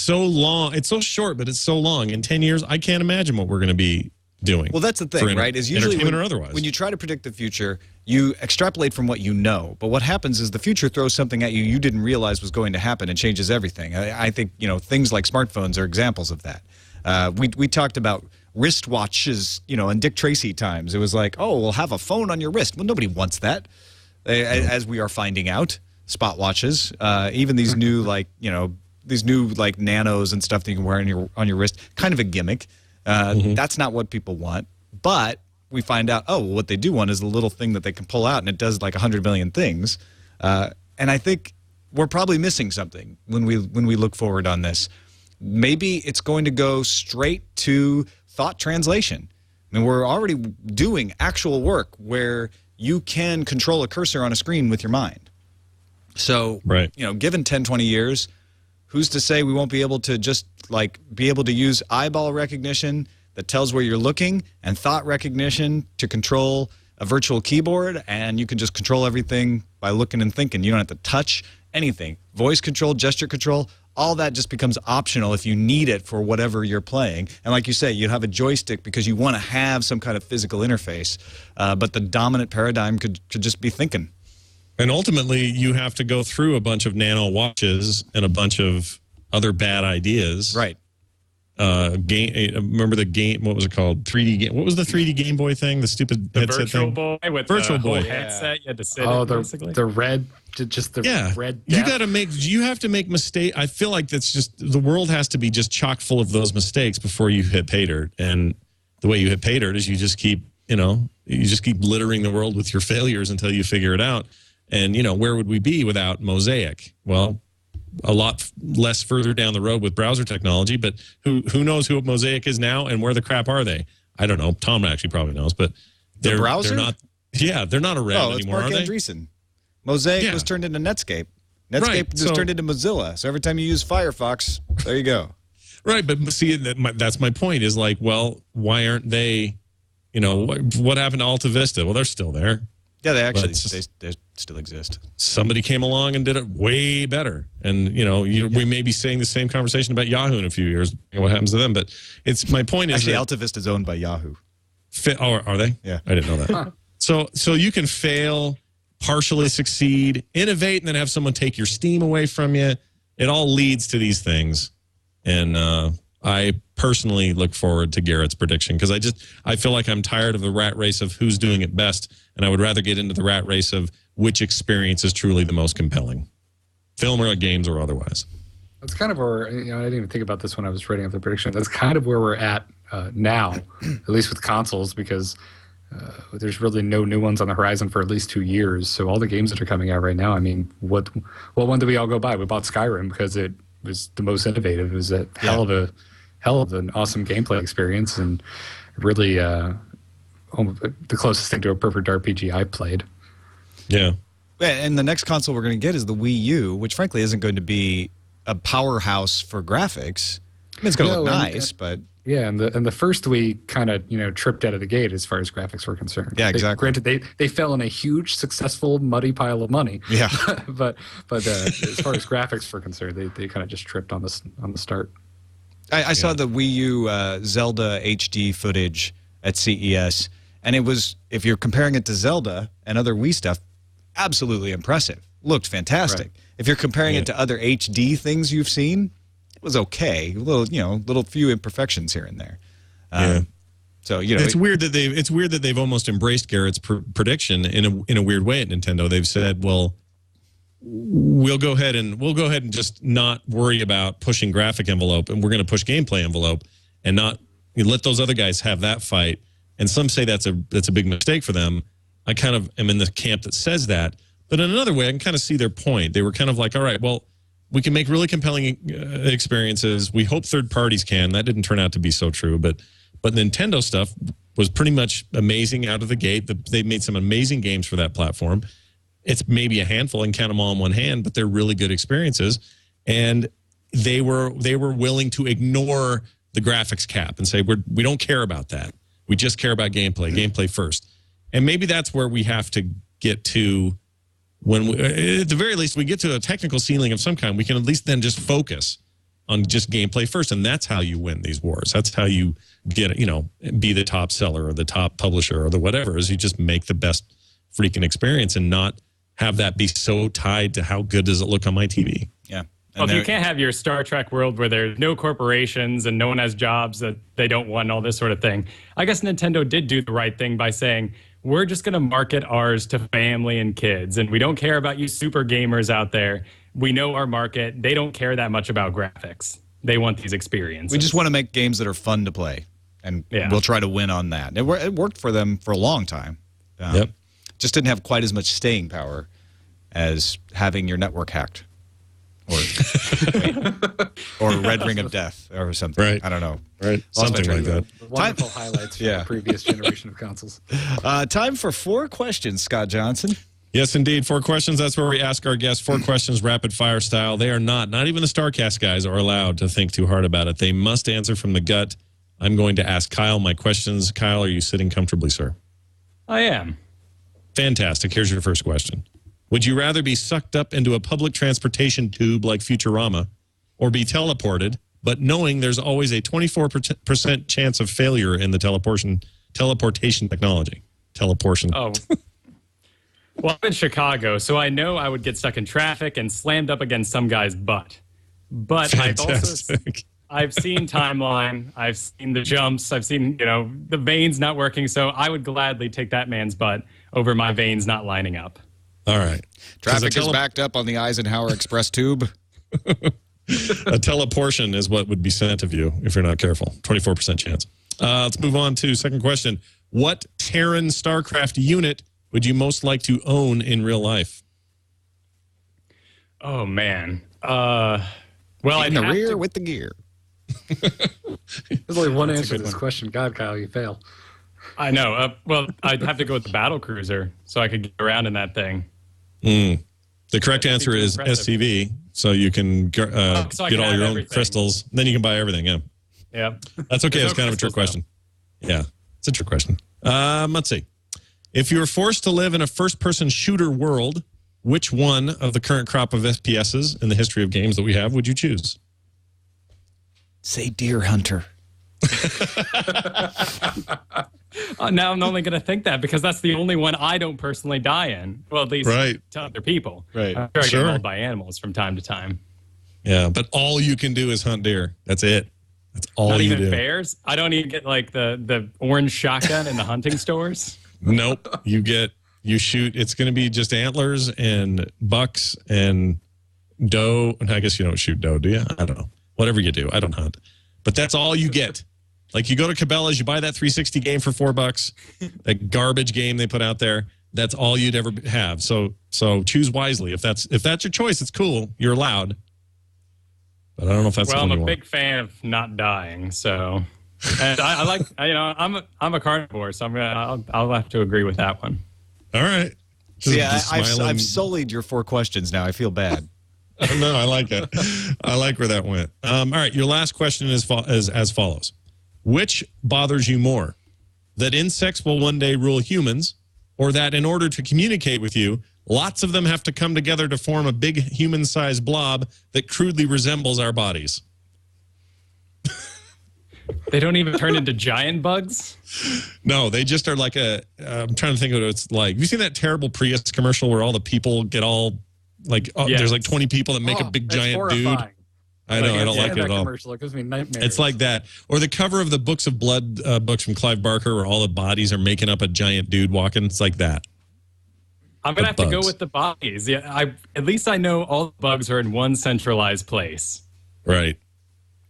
long. It's so short, but it's so long. In 10 years, I can't imagine what we're going to be doing. Well, that's the thing, right? Is usually when you try to predict the future, you extrapolate from what you know. But what happens is the future throws something at you you didn't realize was going to happen and changes everything. I think, you know, things like smartphones are examples of that. We talked about wristwatches, you know, in Dick Tracy times. It was like, oh, we'll have a phone on your wrist. Well, nobody wants that, as we are finding out. Spot watches, even these new, like, you know, these new like nanos and stuff that you can wear on your wrist, kind of a gimmick. That's not what people want. But we find out, oh, well, what they do want is a little thing that they can pull out, and it does like 100 million things. And I think we're probably missing something when we look forward on this. Maybe it's going to go straight to thought translation. I mean, we're already doing actual work where you can control a cursor on a screen with your mind. So, you know, given 10, 20 years, who's to say we won't be able to just like be able to use eyeball recognition that tells where you're looking and thought recognition to control a virtual keyboard, and you can just control everything by looking and thinking. You don't have to touch anything. Voice control, gesture control, all that just becomes optional if you need it for whatever you're playing. And like you say, you have a joystick because you want to have some kind of physical interface, but the dominant paradigm could just be thinking. And ultimately, you have to go through a bunch of nano watches and a bunch of other bad ideas. Right. Remember the game? What was it called? 3D game. What was the 3D Game Boy thing? The stupid headset Virtual thing? Boy with Virtual the whole Boy headset. You had to sit in, basically. The red, just the red. You got to make. You have to make mistakes. I feel like that's just the world has to be just chock full of those mistakes before you hit pay dirt. And the way you hit pay dirt is you just keep, you know, you just keep littering the world with your failures until you figure it out. And, you know, where would we be without Mosaic? Well, a lot less further down the road with browser technology, but who knows who Mosaic is now and where the crap are they? I don't know. Tom actually probably knows, but the browser? They're not. Yeah, they're not around anymore, Mark are they? Andreessen. Mosaic was turned into Netscape. Netscape was turned into Mozilla. So every time you use Firefox, there you go. Right, but see, that's my point is like, well, why aren't they, you know, what happened to Alta Vista? Well, they're still there. Yeah, they actually they still exist. Somebody came along and did it way better. And, you know, we may be saying the same conversation about Yahoo in a few years. What happens to them? But it's my point is actually, Alta Vista is owned by Yahoo. Are they? Yeah. I didn't know that. So you can fail, partially succeed, innovate, and then have someone take your steam away from you. It all leads to these things. And I personally look forward to Garrett's prediction because I feel like I'm tired of the rat race of who's doing it best, and I would rather get into the rat race of which experience is truly the most compelling, film or games or otherwise. That's kind of where, I didn't even think about this when I was writing up the prediction. That's kind of where we're at now, at least with consoles, because there's really no new ones on the horizon for at least 2 years. So all the games that are coming out right now, I mean, what one do we all go buy? We bought Skyrim because it was the most innovative. It was a hell of an awesome gameplay experience, and really the closest thing to a perfect RPG I played. Yeah. And the next console we're going to get is the Wii U, which frankly isn't going to be a powerhouse for graphics. I mean, it's going to look nice, but... Yeah, and the first Wii kind of tripped out of the gate as far as graphics were concerned. Yeah, exactly. Granted, they fell in a huge successful muddy pile of money. Yeah, but as far as graphics were concerned, they kind of just tripped on the start. I saw the Wii U Zelda HD footage at CES, and it was, if you're comparing it to Zelda and other Wii stuff, absolutely impressive. Looked fantastic. Right. If you're comparing it to other HD things you've seen, was okay, little few imperfections here and there. So it's weird that they've almost embraced Garrett's prediction in a weird way at Nintendo. They've said, well, we'll go ahead and just not worry about pushing graphic envelope, and we're going to push gameplay envelope, and not let those other guys have that fight. And some say that's a big mistake for them. I kind of am in the camp that says that, but in another way, I can kind of see their point. They were kind of like, all right, well, we can make really compelling experiences. We hope third parties can. That didn't turn out to be so true, but Nintendo stuff was pretty much amazing out of the gate. They made some amazing games for that platform. It's maybe a handful and count them all in one hand, but they're really good experiences. And they were willing to ignore the graphics cap and say we don't care about that. We just care about gameplay first. And maybe that's where we have to get to. When at the very least we get to a technical ceiling of some kind, we can at least then just focus on just gameplay first, and that's how you win these wars. That's how you get, be the top seller or the top publisher or the whatever, is you just make the best freaking experience and not have that be so tied to how good does it look on my TV. Yeah. Well, if you can't have your Star Trek world where there's no corporations and no one has jobs that they don't want, all this sort of thing, I guess Nintendo did do the right thing by saying, we're just going to market ours to family and kids, and we don't care about you super gamers out there. We know our market. They don't care that much about graphics. They want these experiences. We just want to make games that are fun to play, and we'll try to win on that. It worked for them for a long time. Just didn't have quite as much staying power as having your network hacked. Or Red Ring of Death or something. Right. I don't know. Right. Something like that. Wonderful highlights from the previous generation of consoles. Time for 4 questions, Scott Johnson. Yes, indeed. 4 questions. That's where we ask our guests 4 questions, rapid fire style. They are not even the StarCast guys are allowed to think too hard about it. They must answer from the gut. I'm going to ask Kyle my questions. Kyle, are you sitting comfortably, sir? I am. Fantastic. Here's your first question. Would you rather be sucked up into a public transportation tube like Futurama, or be teleported, but knowing there's always a 24% chance of failure in the teleportation technology? Teleportation. Oh. Well, I'm in Chicago, so I know I would get stuck in traffic and slammed up against some guy's butt. But I've seen timeline, I've seen the jumps, I've seen, the veins not working, so I would gladly take that man's butt over my veins not lining up. All right. Traffic is backed up on the Eisenhower Express tube. A teleportation is what would be sent of you if you're not careful. 24% chance. Let's move on to second question. What Terran StarCraft unit would you most like to own in real life? Oh, man. Well, in the rear with the gear. There's only one answer to this question. God, Kyle, you fail. I know. Well, I'd have to go with the battle cruiser so I could get around in that thing. The correct answer is SCV, so you can get all your own crystals. Then you can buy everything, Yeah. That's okay. It's kind of a trick question. Yeah, it's a trick question. Let's see. If you were forced to live in a first-person shooter world, which one of the current crop of FPSs in the history of games that we have would you choose? Say Deer Hunter. Now I'm only going to think that because that's the only one I don't personally die in. Well, at least to other people. Right. I'm sure I get mauled by animals from time to time. Yeah, but all you can do is hunt deer. That's it. That's all Not you even do. bears? I don't even get like the orange shotgun in the hunting stores? Nope. You shoot. It's going to be just antlers and bucks and doe. And I guess you don't shoot doe, do you? I don't know. Whatever you do. I don't hunt. But that's all you get. Like you go to Cabela's, you buy that 360 game for $4, that garbage game they put out there. That's all you'd ever have. So choose wisely. If that's your choice, it's cool. You're allowed. But I don't know if that's Well, what I'm you a want. big fan of not dying, so and I like I'm a carnivore, so I'll have to agree with that one. All right. Yeah, Smiling. I've sullied your 4 questions now. I feel bad. No, I like it. I like where that went. All right, your last question is as follows. Which bothers you more? That insects will one day rule humans, or that in order to communicate with you, lots of them have to come together to form a big human-sized blob that crudely resembles our bodies? They don't even turn into giant bugs? No, they just are like I'm trying to think of what it's like. Have you seen that terrible Prius commercial where all the people get all like, Yes. there's like 20 people that make a big that's giant dude? horrifying. I know, I don't Yeah, like it that at all. commercial, it gives me nightmares. It's like that. Or the cover of the Books of Blood books from Clive Barker where all the bodies are making up a giant dude walking. It's like that. I'm going to have to go bugs. with the bodies. Yeah, at least I know all the bugs are in one centralized place. Right.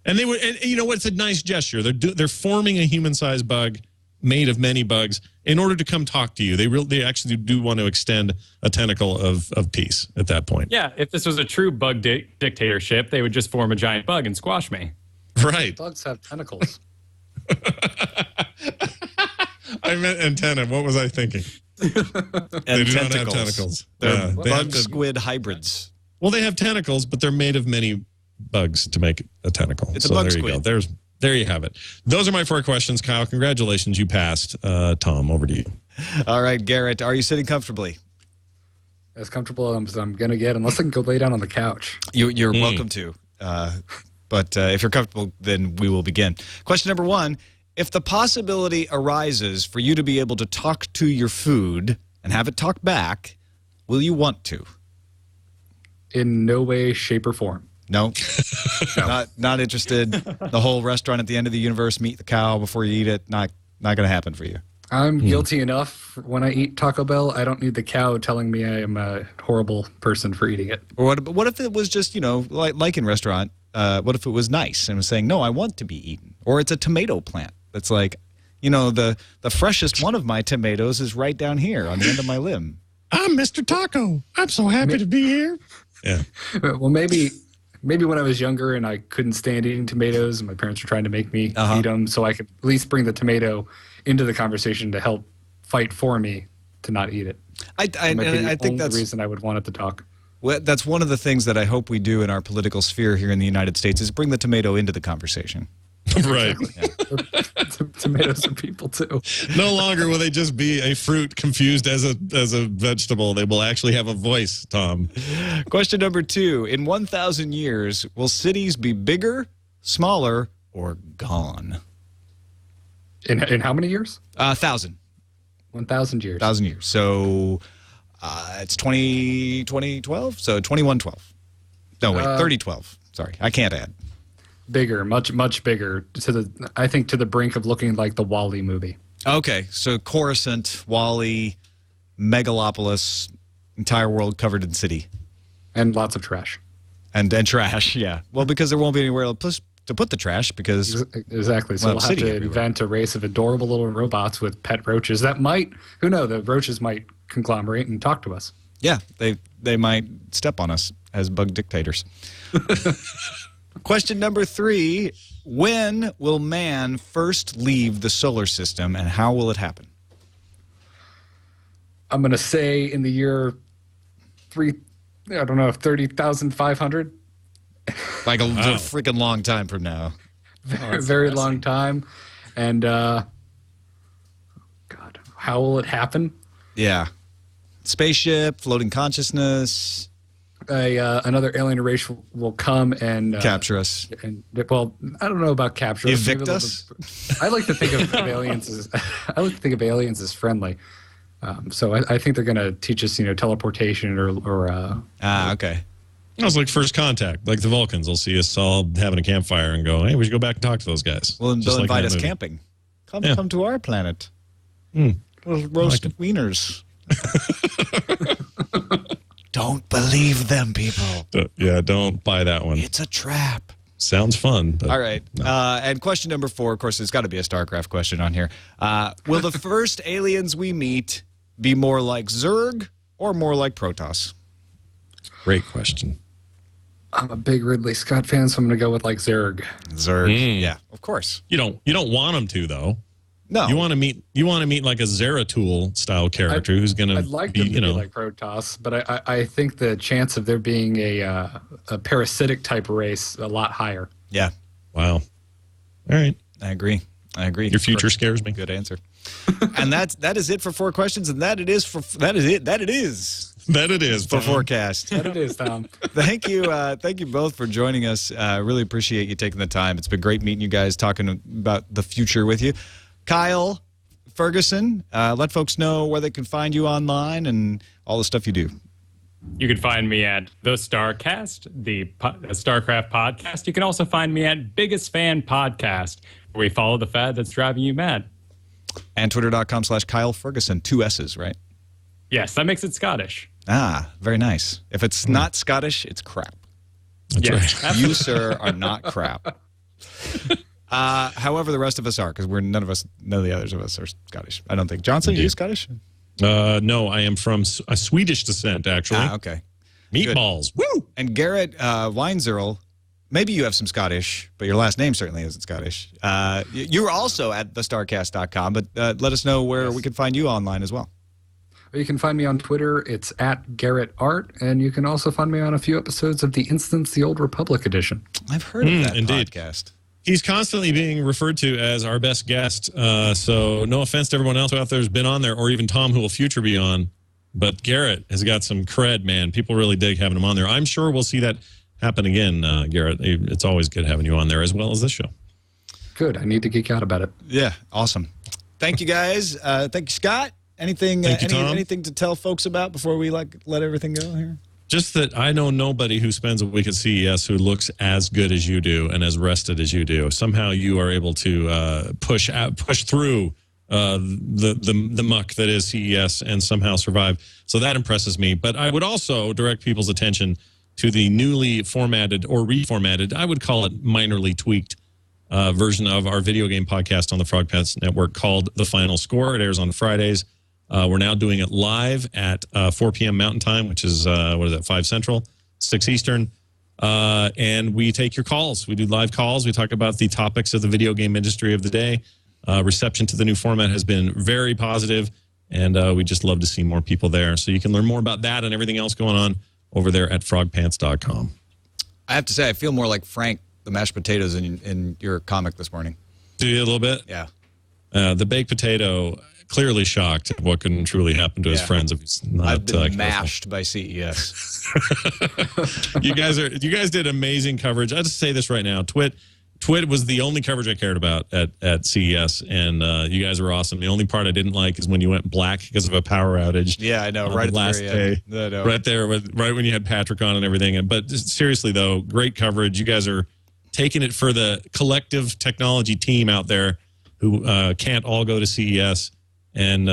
And they would, and you know what? It's a nice gesture. They're forming a human-sized bug made of many bugs in order to come talk to you. They actually do want to extend a tentacle of peace at that point. Yeah, if this was a true bug dictatorship, they would just form a giant bug and squash me. Right. Bugs have tentacles. I meant antenna. What was I thinking? And They do not have tentacles. They're Yeah, they have bug to- squid hybrids. Well, they have tentacles, but they're made of many bugs to make a tentacle. It's a so bug there you squid. go. There you have it. Those are my 4 questions, Kyle. Congratulations, you passed. Tom, over to you. All right, Garrett, are you sitting comfortably? As comfortable as I'm going to get, unless I can go lay down on the couch. You're welcome to. But if you're comfortable, then we will begin. Question number 1. If the possibility arises for you to be able to talk to your food and have it talk back, will you want to? In no way, shape, or form. No? Not interested. The whole restaurant at the end of the universe, meet the cow before you eat it, not going to happen for you. I'm guilty enough when I eat Taco Bell. I don't need the cow telling me I am a horrible person for eating it. Or what if it was just, like in restaurant, what if it was nice and was saying, no, I want to be eaten? Or it's a tomato plant that's like, the freshest one of my tomatoes is right down here on the end of my limb. I'm Mr. Taco. I'm so happy to be here. Yeah. Well, maybe when I was younger and I couldn't stand eating tomatoes and my parents were trying to make me eat them, so I could at least bring the tomato into the conversation to help fight for me to not eat it. I think that's the reason I would want it to talk. Well, that's one of the things that I hope we do in our political sphere here in the United States is bring the tomato into the conversation. Right. Tomatoes are people too. No longer will they just be a fruit confused as a vegetable. They will actually have a voice, Tom. Question number 2. In 1,000 years, will cities be bigger, smaller, or gone? In how many years? 1,000. 1,000 years. 1,000 years. So it's 2012? So 2112. No, wait, 3012. Sorry, I can't add. Bigger, much bigger. I think to the brink of looking like the WALL-E movie. Okay, so Coruscant, Wall-E, Megalopolis, entire world covered in city. And lots of trash. And trash, yeah. Well, because there won't be anywhere to put the trash because... Exactly. So Well, we'll have city to everywhere. invent a race of adorable little robots with pet roaches that might, who knows, the roaches might conglomerate and talk to us. Yeah, they might step on us as bug dictators. Question number 3. When will man first leave the solar system and how will it happen? I'm going to say in the year 30,500. Like a freaking long time from now. Very long time. And, God, how will it happen? Yeah. Spaceship, floating consciousness, Another alien race will come and capture us. And well, I don't know about capture. us. Evict Maybe us? I like to think of aliens as friendly. So I think they're going to teach us, teleportation or Okay. It was like first contact, like the Vulcans. They'll see us all having a campfire and go, hey, we should go back and talk to those guys. Well, Just they'll like invite in us that movie. camping. Come to our planet. We'll roast wieners. Don't believe them, people. Yeah, don't buy that one. It's a trap. Sounds fun. But All right. And question number 4, of course, there's got to be a StarCraft question on here. Will the first aliens we meet be more like Zerg or more like Protoss? Great question. I'm a big Ridley Scott fan, so I'm going to go with like Zerg. Zerg. Yeah, of course. You don't want them to, though. No. You want to meet like a Zeratul style character who's going to I'd like be, them to be like Protoss, but I think the chance of there being a parasitic type race a lot higher. Yeah. Wow. All right. I agree. Your future scares me. Good answer. And that is it for 4 questions, and that it is for FourCast. That it is, Tom. Thank you both for joining us. Really appreciate you taking the time. It's been great meeting you guys, talking about the future with you. Kyle, Fergusson, let folks know where they can find you online and all the stuff you do. You can find me at The StarCast, the StarCraft podcast. You can also find me at Biggest Fan Podcast, where we follow the fad that's driving you mad. And twitter.com/Kyle Fergusson, 2 S's, right? Yes, that makes it Scottish. Ah, very nice. If it's not Scottish, it's crap. That's right. You, sir, are not crap. However, the rest of us are, because none of the others of us are Scottish. I don't think. Johnson, are you Scottish? No, I am from a Swedish descent, actually. Ah, okay. Meatballs. Good. Woo! And Garrett Weinzierl, maybe you have some Scottish, but your last name certainly isn't Scottish. You were also at thestarcast.com, but let us know where we can find you online as well. You can find me on Twitter. It's at Garrett Art, and you can also find me on a few episodes of The Instance, The Old Republic edition. I've heard of that podcast. He's constantly being referred to as our best guest. So no offense to everyone else out there who's been on there, or even Tom, who will future be on. But Garrett has got some cred, man. People really dig having him on there. I'm sure we'll see that happen again, Garrett. It's always good having you on there, as well as this show. Good. I need to geek out about it. Yeah, awesome. Thank you, guys. Thank you, Scott. Anything to tell folks about before we let everything go here? Just that I know nobody who spends a week at CES who looks as good as you do and as rested as you do. Somehow you are able to push through the muck that is CES and somehow survive. So that impresses me. But I would also direct people's attention to the newly formatted or reformatted, I would call it minorly tweaked version of our video game podcast on the FrogPants Network called The Final Score. It airs on Fridays. We're now doing it live at 4 p.m. Mountain Time, which is, 5 Central, 6 Eastern. And we take your calls. We do live calls. We talk about the topics of the video game industry of the day. Reception to the new format has been very positive, and we just love to see more people there. So you can learn more about that and everything else going on over there at frogpants.com. I have to say, I feel more like Frank, the mashed potatoes in your comic this morning. Do you a little bit? Yeah. The baked potato, clearly shocked at what can truly happen to his friends if he's not. I've been mashed by CES. You guys did amazing coverage. I just say this right now. Twit was the only coverage I cared about at CES, and you guys were awesome. The only part I didn't like is when you went black because of a power outage. Yeah, I know. Right at the last very day, end. right there, right when you had Patrick on and everything. But seriously, though, great coverage. You guys are taking it for the collective technology team out there who can't all go to CES. And,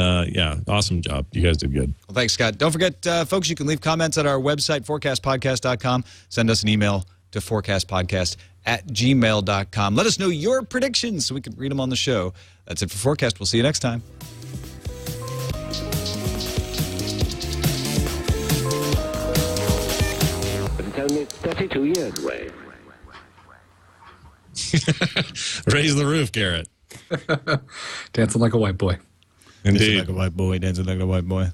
awesome job. You guys did good. Well, thanks, Scott. Don't forget, folks, you can leave comments at our website, fourcastpodcast.com. Send us an email to fourcastpodcast@gmail.com. Let us know your predictions so we can read them on the show. That's it for FourCast. We'll see you next time. But it's only 32 years away. Raise the roof, Garrett. Dancing like a white boy. Indeed. Dancing like a white boy, dancing like a white boy.